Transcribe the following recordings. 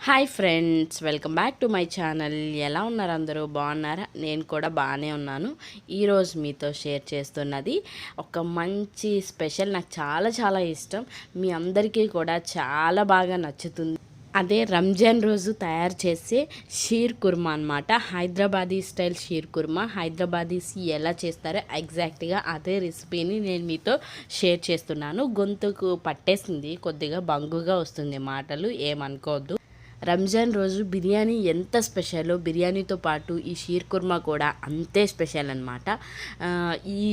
Hi friends, welcome back to my channel. ఎలా ఉన్నారు అందరూ? బాగున్నారా? నేను కూడా బాగానే ఉన్నాను. ఈరోజు మీతో షేర్ చేస్తున్నది ఒక మంచి స్పెషల్. నాకు చాలా చాలా ఇష్టం, మీ అందరికీ కూడా చాలా బాగా నచ్చుతుంది. అదే రంజాన్ రోజు తయారు చేసే షీర్ కుర్మా అనమాట. హైదరాబాదీ స్టైల్ షీర్ కుర్మా. హైదరాబాదీస్ ఎలా చేస్తారో ఎగ్జాక్ట్గా అదే రెసిపీని నేను మీతో షేర్ చేస్తున్నాను. గొంతుకు పట్టేసింది, కొద్దిగా బంగుగా వస్తుంది మాటలు, ఏమనుకోవద్దు. రంజాన్ రోజు బిర్యానీ ఎంత స్పెషలో, బిర్యానీతో పాటు ఈ షీర్ కుర్మా కూడా అంతే స్పెషల్ అనమాట. ఈ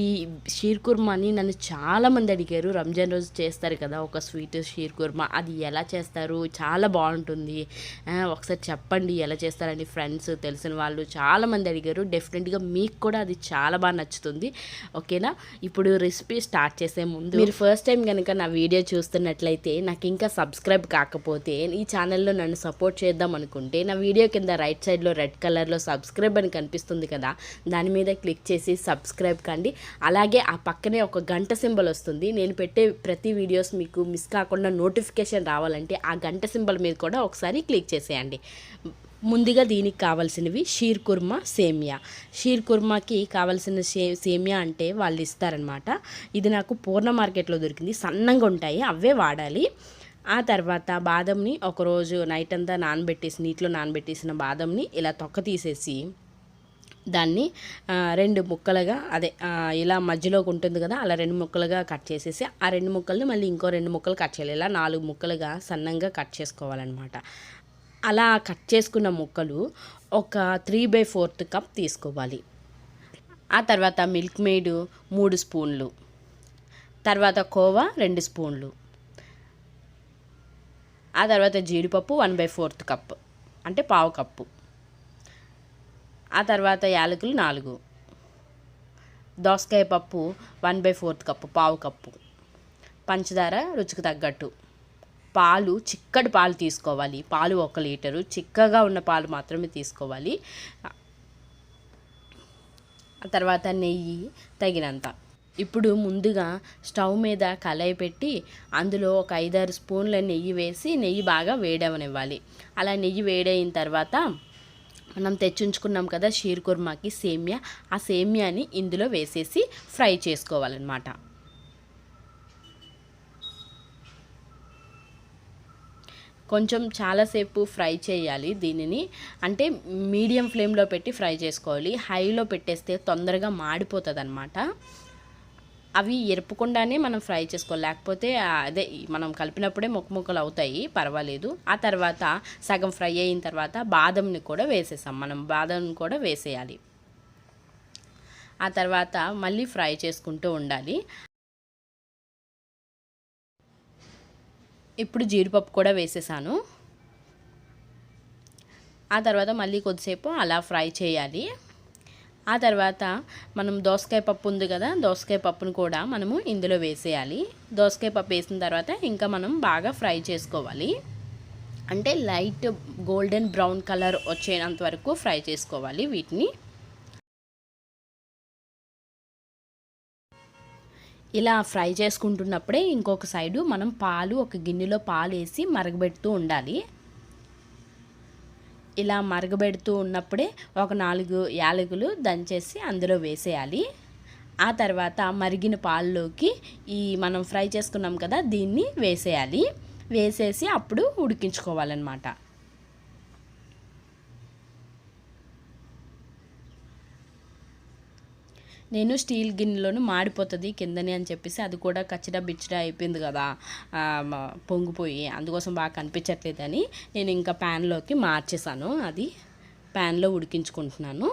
షీర్ కుర్మాని నన్ను చాలామంది అడిగారు. రంజాన్ రోజు చేస్తారు కదా ఒక స్వీట్ షీర్ కుర్మా, అది ఎలా చేస్తారు, చాలా బాగుంటుంది, ఒకసారి చెప్పండి ఎలా చేస్తారని ఫ్రెండ్స్ తెలిసిన వాళ్ళు చాలామంది అడిగారు. డెఫినెట్గా మీకు కూడా అది చాలా బాగా నచ్చుతుంది. ఓకేనా? ఇప్పుడు రెసిపీ స్టార్ట్ చేసే ముందు మీరు ఫస్ట్ టైం కనుక నా వీడియో చూస్తున్నట్లయితే, నాకు ఇంకా సబ్స్క్రైబ్ కాకపోతే ఈ ఛానల్లో నన్ను సపోర్ట్ చేద్దాం అనుకుంటే, నా వీడియో కింద రైట్ సైడ్లో రెడ్ కలర్లో సబ్స్క్రైబ్ అని కనిపిస్తుంది కదా, దాని మీద క్లిక్ చేసి సబ్స్క్రైబ్ కండి. అలాగే ఆ పక్కనే ఒక గంట సింబల్ వస్తుంది. నేను పెట్టే ప్రతి వీడియోస్ మీకు మిస్ కాకుండా నోటిఫికేషన్ రావాలంటే ఆ గంట సింబల్ మీద కూడా ఒకసారి క్లిక్ చేసేయండి. ముందుగా దీనికి కావాల్సినవి షీర్ కుర్మా, సేమియా. షీర్ కుర్మాకి కావాల్సిన సేమియా అంటే వాళ్ళు ఇస్తారనమాట. ఇది నాకు పూర్ణ మార్కెట్లో దొరికింది, సన్నంగా ఉంటాయి, అవే వాడాలి. ఆ తర్వాత బాదంని ఒకరోజు నైట్ అంతా నీటిలో నానబెట్టేసిన బాదంని ఇలా తొక్క తీసేసి దాన్ని రెండు ముక్కలుగా, ఇలా మధ్యలోకి ఉంటుంది కదా, అలా రెండు ముక్కలుగా కట్ చేసేసి ఆ రెండు ముక్కల్ని మళ్ళీ ఇంకో రెండు ముక్కలు కట్ చేయాలి. ఇలా 4 ముక్కలుగా సన్నంగా కట్ చేసుకోవాలన్నమాట. అలా కట్ చేసుకున్న ముక్కలు ఒక 3/4 కప్ తీసుకోవాలి. ఆ తర్వాత మిల్క్ మేడ్ 3 స్పూన్లు, తర్వాత కోవా 2 స్పూన్లు, ఆ తర్వాత జీడిపప్పు 1/4 కప్ అంటే పావు కప్పు, ఆ తర్వాత యాలకులు 4, దోసకాయ పప్పు 1/4 కప్పు పావు కప్పు, పంచదార రుచికి తగ్గట్టు, పాలు చిక్కటి పాలు తీసుకోవాలి. పాలు 1 లీటరు, చిక్కగా ఉన్న పాలు మాత్రమే తీసుకోవాలి. ఆ తర్వాత నెయ్యి తగినంత. ఇప్పుడు ముందుగా స్టవ్ మీద కళాయి పెట్టి అందులో ఒక 5-6 స్పూన్ల నెయ్యి వేసి నెయ్యి బాగా వేడవనివ్వాలి. అలా నెయ్యి వేడైన తర్వాత మనం తెచ్చుంచుకున్నాం కదా షీర్ కుర్మాకి సేమియా, ఆ సేమియాని ఇందులో వేసేసి ఫ్రై చేసుకోవాలన్నమాట. కొంచెం చాలాసేపు ఫ్రై చేయాలి దీనిని, అంటే మీడియం ఫ్లేమ్లో పెట్టి ఫ్రై చేసుకోవాలి. హైలో పెట్టేస్తే తొందరగా మాడిపోతుంది అనమాట. అవి ఎరుపుకుండానే మనం ఫ్రై చేసుకోవాలి, లేకపోతే మనం కలిపినప్పుడే ముక్కలు అవుతాయి, పర్వాలేదు. ఆ తర్వాత సగం ఫ్రై అయిన తర్వాత బాదంని కూడా వేసేసాం, మనం బాదంని కూడా వేసేయాలి. ఆ తర్వాత మళ్ళీ ఫ్రై చేసుకుంటూ ఉండాలి. ఇప్పుడు జీడిపప్పు కూడా వేసేసాను. ఆ తర్వాత మళ్ళీ కొద్దిసేపు అలా ఫ్రై చేయాలి. ఆ తర్వాత మనం దోసకాయ పప్పు ఉంది కదా, దోసకాయ పప్పును కూడా మనము ఇందులో వేసేయాలి. దోసకాయ పప్పు వేసిన తర్వాత ఇంకా మనం బాగా ఫ్రై చేసుకోవాలి, అంటే లైట్ గోల్డెన్ బ్రౌన్ కలర్ వచ్చేంత వరకు ఫ్రై చేసుకోవాలి వీటిని. ఇలా ఫ్రై చేసుకుంటున్నప్పుడే ఇంకొక సైడు మనం ఒక గిన్నెలో పాలు వేసి మరగబెడుతూ ఉండాలి. ఇలా మరగబెడుతూ ఉన్నప్పుడే ఒక 4 యాలకులు దంచేసి అందులో వేసేయాలి. ఆ తర్వాత మరిగిన పాల్లోకి ఈ మనం ఫ్రై చేసుకున్నాం కదా దీన్ని వేసేయాలి. వేసేసి అప్పుడు ఉడికించుకోవాలన్నమాట. నేను స్టీల్ గిన్నెలోను మాడిపోతుంది కిందని అని చెప్పేసి అది కూడా కచ్చడా బిచ్చడా అయిపోయింది కదా, పొంగిపోయి, అందుకోసం బాగా కనిపించట్లేదని నేను ఇంకా ప్యాన్లోకి మార్చేసాను. అది ప్యాన్లో ఉడికించుకుంటున్నాను.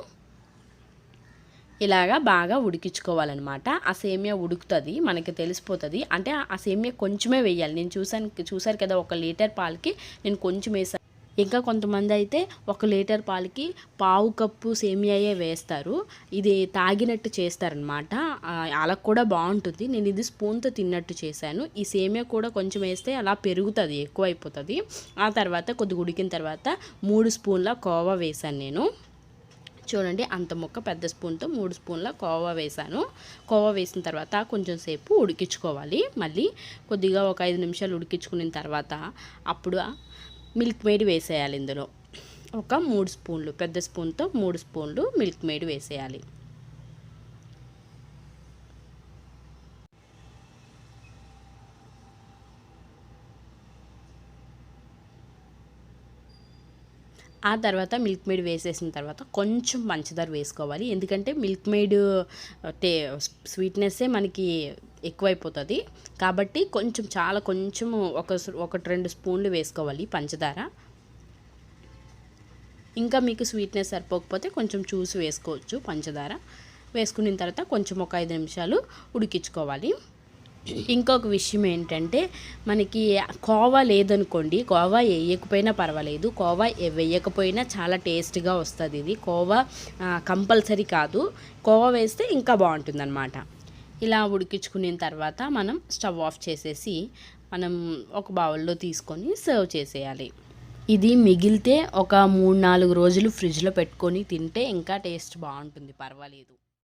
ఇలాగా బాగా ఉడికించుకోవాలన్నమాట. ఆ సేమియా ఉడుకుతుంది, మనకి తెలిసిపోతుంది. అంటే ఆ సేమియా కొంచెమే వేయాలి. నేను చూసారు కదా, 1 లీటర్ పాలకి నేను కొంచెం వేసాను. ఇంకా కొంతమంది అయితే 1 లీటర్ పాలకి పావు కప్పు సేమియాయే వేస్తారు. ఇది తాగినట్టు చేస్తారనమాట, అలా కూడా బాగుంటుంది. నేను ఇది స్పూన్తో తిన్నట్టు చేశాను. ఈ సేమియా కూడా కొంచెం వేస్తే అలా పెరుగుతుంది, ఎక్కువ అయిపోతుంది. ఆ తర్వాత కొద్దిగా ఉడికిన తర్వాత 3 స్పూన్ల కోవా వేశాను నేను. చూడండి, అంత ముక్క పెద్ద స్పూన్తో 3 స్పూన్ల కోవా వేశాను. కోవా వేసిన తర్వాత కొంచెం సేపు ఉడికించుకోవాలి. మళ్ళీ కొద్దిగా ఒక 5 నిమిషాలు ఉడికించుకున్న తర్వాత అప్పుడు మిల్క్ మేడ్ వేసేయాలి. ఇందులో ఒక 3 స్పూన్లు, పెద్ద స్పూన్తో 3 స్పూన్లు మిల్క్ మేడ్ వేసేయాలి. ఆ తర్వాత మిల్క్ మేడ్ వేసేసిన తర్వాత కొంచెం పంచదార వేసుకోవాలి. ఎందుకంటే మిల్క్ మేడ్ టే స్వీట్నెస్సే మనకి ఎక్కువైపోతుంది కాబట్టి కొంచెం ఒకటి 2 స్పూన్లు వేసుకోవాలి పంచదార. ఇంకా మీకు స్వీట్నెస్ సరిపోకపోతే కొంచెం చూసి వేసుకోవచ్చు పంచదార. వేసుకున్న తర్వాత కొంచెం ఒక 5 నిమిషాలు ఉడికించుకోవాలి. ఇంకొక విషయం ఏంటంటే, మనకి కోవా లేదనుకోండి, కోవా వేయకపోయినా పర్వాలేదు, కోవా వేయకపోయినా చాలా టేస్ట్గా వస్తుంది. ఇది కోవా కంపల్సరీ కాదు, కోవా వేస్తే ఇంకా బాగుంటుందన్నమాట. ఇలా ఉడికించుకున్న తర్వాత మనం స్టవ్ ఆఫ్ చేసేసి మనం ఒక బౌల్లో తీసుకొని సర్వ్ చేసేయాలి. ఇది మిగిలితే ఒక 3-4 రోజులు ఫ్రిడ్జ్లో పెట్టుకొని తింటే ఇంకా టేస్ట్ బాగుంటుంది, పర్వాలేదు.